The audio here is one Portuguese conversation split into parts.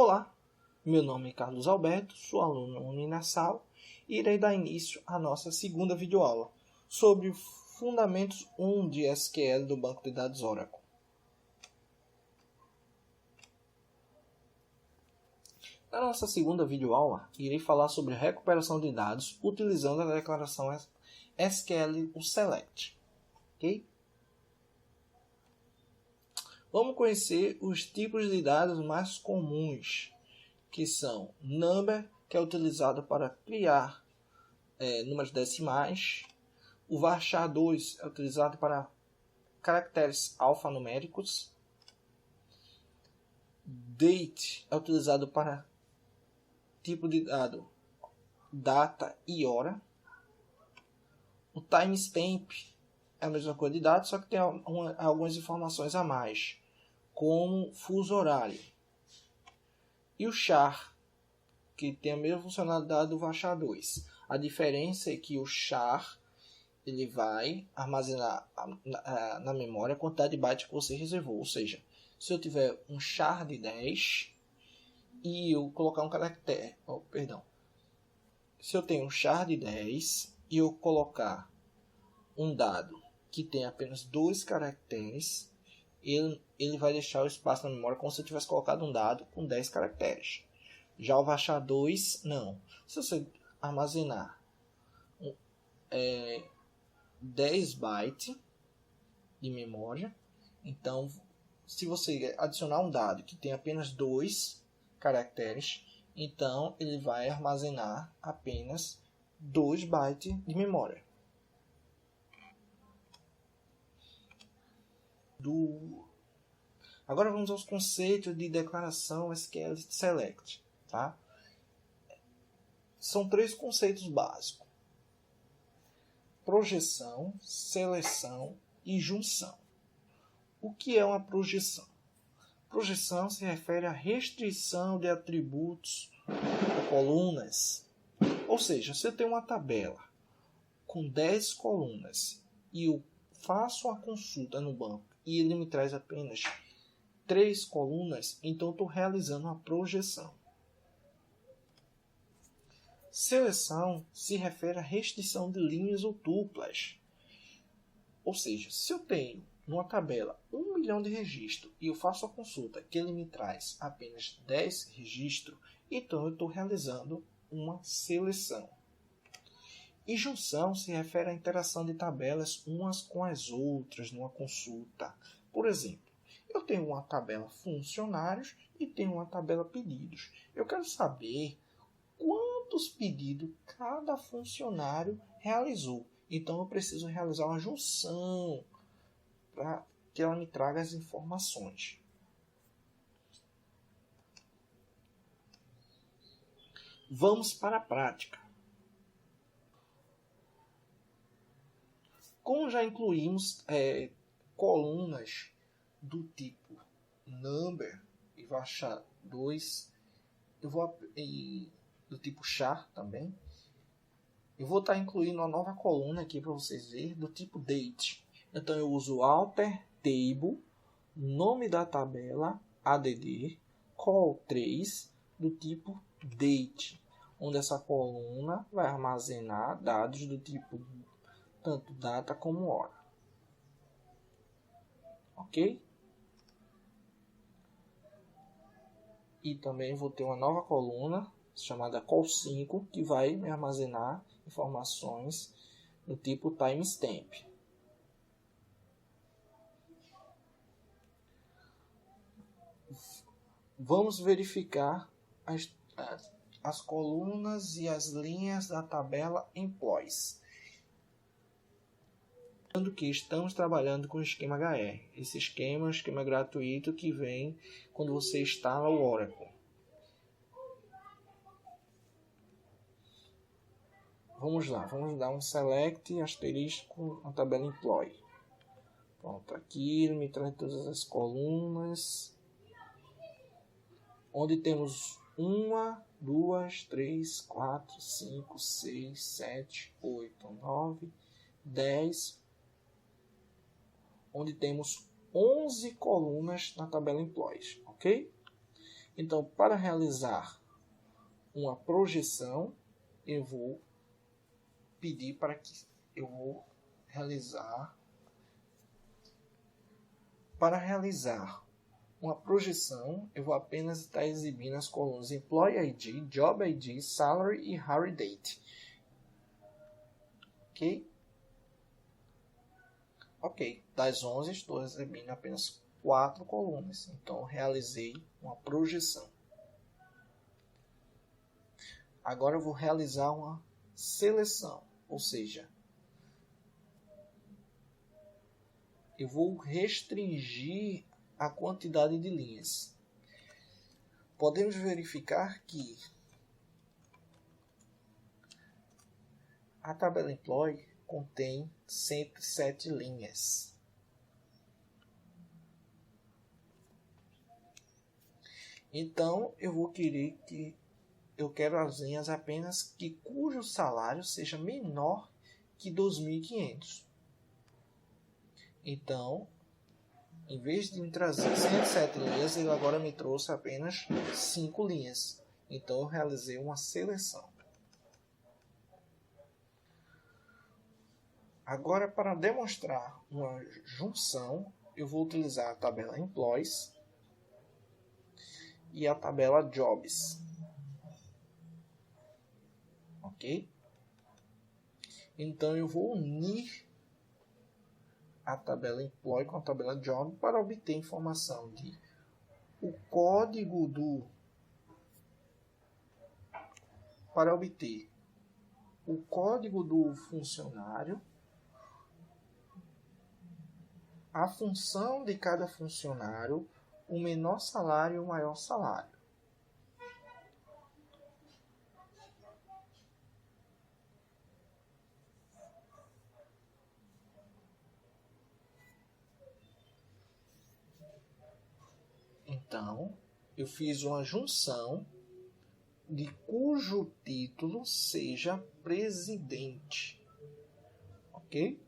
Olá, meu nome é Carlos Alberto, sou aluno Uninasal e irei dar início à nossa segunda videoaula sobre Fundamentos 1 de SQL do Banco de Dados Oracle. Na nossa segunda videoaula, irei falar sobre recuperação de dados utilizando a declaração SQL Select. Okay? Vamos conhecer os tipos de dados mais comuns, que são number, que é utilizado para criar números decimais. O varchar2 é utilizado para caracteres alfanuméricos. Date é utilizado para tipo de dado data e hora. O timestamp é a mesma coisa de dado, só que tem algumas informações a mais, como fuso horário. E o char, que tem a mesma funcionalidade do varchar2. A diferença é que o char ele vai armazenar na memória a quantidade de bytes que você reservou. Ou seja, se eu tiver um char de 10 e eu colocar um caractere... Se eu tenho um char de 10 e eu colocar um dado que tem apenas 2 caracteres, ele vai deixar o espaço na memória como se eu tivesse colocado um dado com 10 caracteres. Já o varchar2, não. Se você armazenar 10 bytes de memória, então se você adicionar um dado que tem apenas 2 caracteres, então ele vai armazenar apenas 2 bytes de memória. Agora vamos aos conceitos de declaração SQL Select. Tá? São 3 conceitos básicos: projeção, seleção e junção. O que é uma projeção? Projeção se refere à restrição de atributos ou colunas. Ou seja, se eu tenho uma tabela com 10 colunas e eu faço uma consulta no banco e ele me traz apenas 3 colunas, então estou realizando uma projeção. Seleção se refere à restrição de linhas ou tuplas. Ou seja, se eu tenho numa tabela 1 milhão de registros e eu faço a consulta que ele me traz apenas 10 registros, então eu estou realizando uma seleção. E junção se refere à interação de tabelas umas com as outras numa consulta. Por exemplo, eu tenho uma tabela funcionários e tenho uma tabela pedidos. Eu quero saber quantos pedidos cada funcionário realizou. Então eu preciso realizar uma junção para que ela me traga as informações. Vamos para a prática. Como já incluímos colunas do tipo number e varchar2, do tipo char também, eu vou estar incluindo uma nova coluna aqui para vocês verem, do tipo date. Então eu uso alter table, nome da tabela, add, call3, do tipo date, onde essa coluna vai armazenar dados do tipo tanto data como hora. Ok? E também vou ter uma nova coluna chamada call5, que vai me armazenar informações do tipo timestamp. Vamos verificar as colunas e as linhas da tabela employees. Lembrando que estamos trabalhando com o esquema HR. Esse esquema é um esquema gratuito que vem quando você instala o Oracle. Vamos lá, vamos dar um select asterisco na tabela employee. Pronto, aqui ele me traz todas as colunas, onde temos 1, 2, 3, 4, 5, 6, 7, 8, 9, 10, onde temos 11 colunas na tabela employees, ok? Então, para realizar uma projeção, eu vou pedir para que eu vou realizar. Para realizar uma projeção, eu vou apenas estar exibindo as colunas Employee ID, Job ID, Salary e Hire Date. Ok? Ok, das 11 estou exibindo apenas 4 colunas. Então, realizei uma projeção. Agora eu vou realizar uma seleção, ou seja, eu vou restringir a quantidade de linhas. Podemos verificar que a tabela Employee contém 107 linhas. Então, eu quero as linhas apenas cujo salário seja menor que 2.500. Então, em vez de me trazer 107 linhas, ele agora me trouxe apenas 5 linhas. Então, eu realizei uma seleção. Agora, para demonstrar uma junção, eu vou utilizar a tabela Employees e a tabela Jobs. Ok? Então, eu vou unir a tabela Employee com a tabela Job para obter informação de o código para obter o código do funcionário, a função de cada funcionário, o menor salário e o maior salário. Então, eu fiz uma junção de cujo título seja presidente. Ok?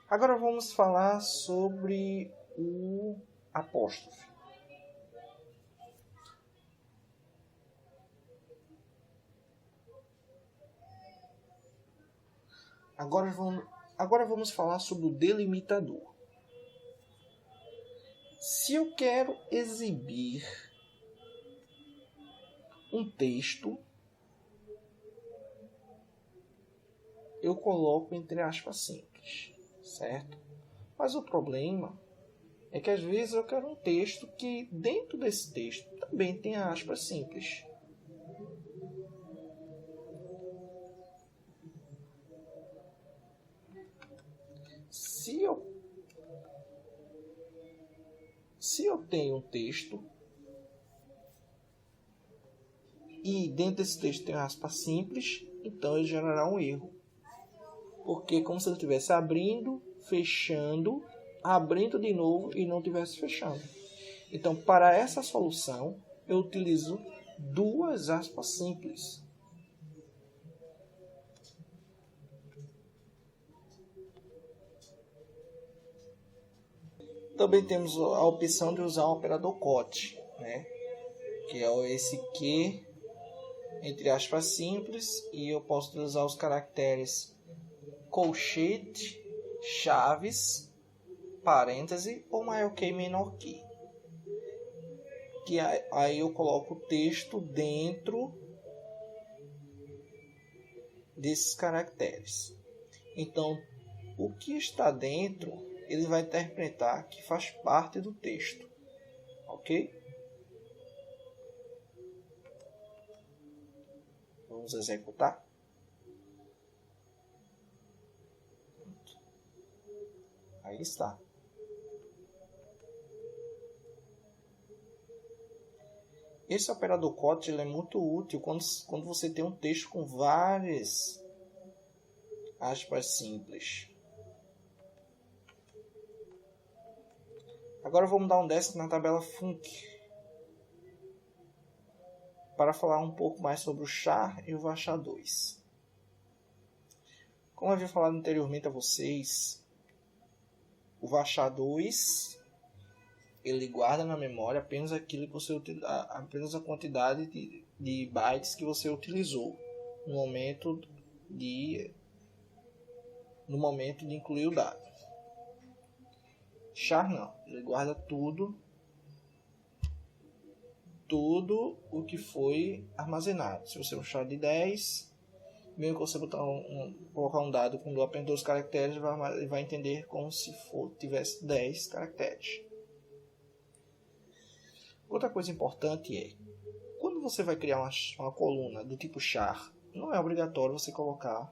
Agora vamos falar sobre o apóstrofe. Agora vamos falar sobre o delimitador. Se eu quero exibir um texto, eu coloco entre aspas simples, certo? Mas o problema é que às vezes eu quero um texto que dentro desse texto também tenha aspas simples. Se eu tenho um texto e dentro desse texto tem aspas simples, então ele gerará um erro. Porque é como se ele estivesse abrindo, fechando, abrindo de novo e não estivesse fechando. Então, para essa solução, eu utilizo 2 aspas simples. Também temos a opção de usar o operador COT, né? Que é esse que, entre aspas simples, e eu posso utilizar os caracteres colchete, chaves, parêntese ou maior que menor que. Que aí eu coloco o texto dentro desses caracteres. Então, o que está dentro, ele vai interpretar que faz parte do texto. Ok? Vamos executar. Aí está. Esse operador COT ele é muito útil quando você tem um texto com várias aspas simples. Agora vamos dar um desce na tabela Func. para falar um pouco mais sobre o char e o VARCHAR2. Como eu havia falado anteriormente a vocês, o VARCHAR2 ele guarda na memória apenas aquilo que você apenas a quantidade de bytes que você utilizou no momento de incluir o dado. Char não, ele guarda tudo o que foi armazenado. Se você é um char de 10, mesmo que você colocar um dado com apenas 2 caracteres, ele vai entender como se tivesse 10 caracteres. Outra coisa importante é, quando você vai criar uma coluna do tipo char, não é obrigatório você colocar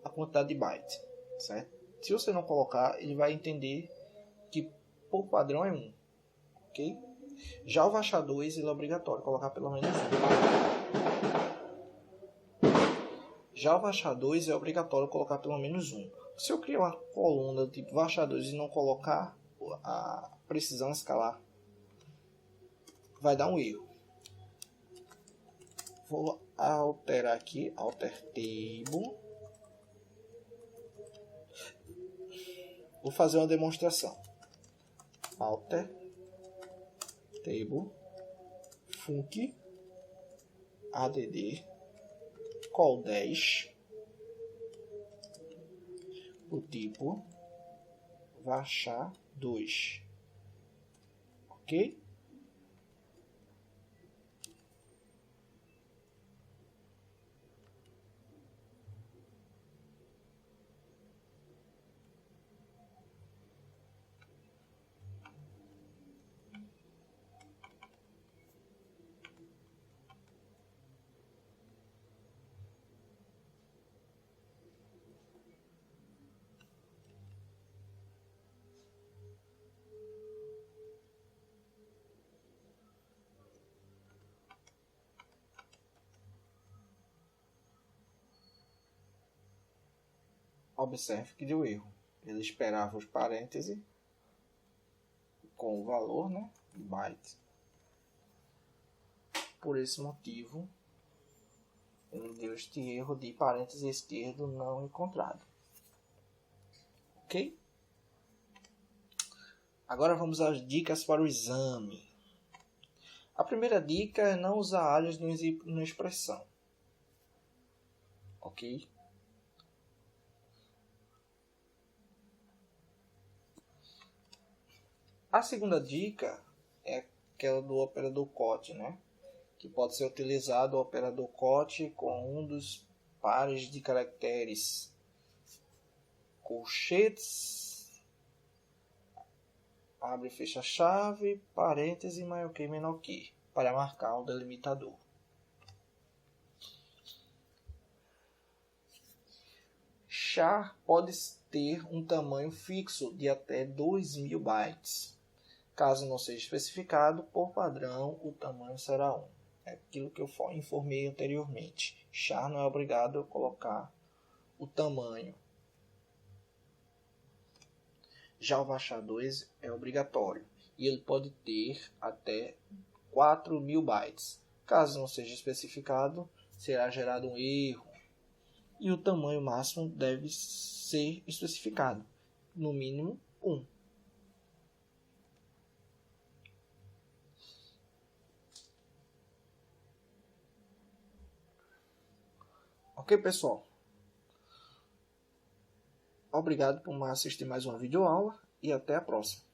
a quantidade de byte, certo? Se você não colocar, ele vai entender que por padrão é 1, ok? Já o VARCHAR2 ele é obrigatório colocar pelo menos 1. Já o VARCHAR2 é obrigatório colocar pelo menos 1. Se eu criar uma coluna do tipo VARCHAR2 e não colocar a precisão escalar, vai dar um erro. Vou alterar aqui, alter table. Vou fazer uma demonstração. Alter table func add call 10 o tipo VARCHAR2, ok? Observe que deu erro. Ele esperava os parênteses com o valor, né, byte. Por esse motivo, ele deu este erro de parênteses esquerdo não encontrado. Ok? Agora vamos às dicas para o exame. A primeira dica é não usar alias na expressão. Ok? A segunda dica é aquela do operador COT, né? Que pode ser utilizado o operador COT com um dos pares de caracteres colchetes, abre e fecha chave, parêntese, maior que menor que, para marcar o delimitador. Char pode ter um tamanho fixo de até 2000 bytes. Caso não seja especificado, por padrão, o tamanho será 1. É aquilo que eu informei anteriormente. Char não é obrigado a colocar o tamanho. Já o VARCHAR2 é obrigatório. E ele pode ter até 4000 bytes. Caso não seja especificado, será gerado um erro. E o tamanho máximo deve ser especificado. No mínimo 1. Ok, pessoal? Obrigado por assistir mais uma videoaula e até a próxima.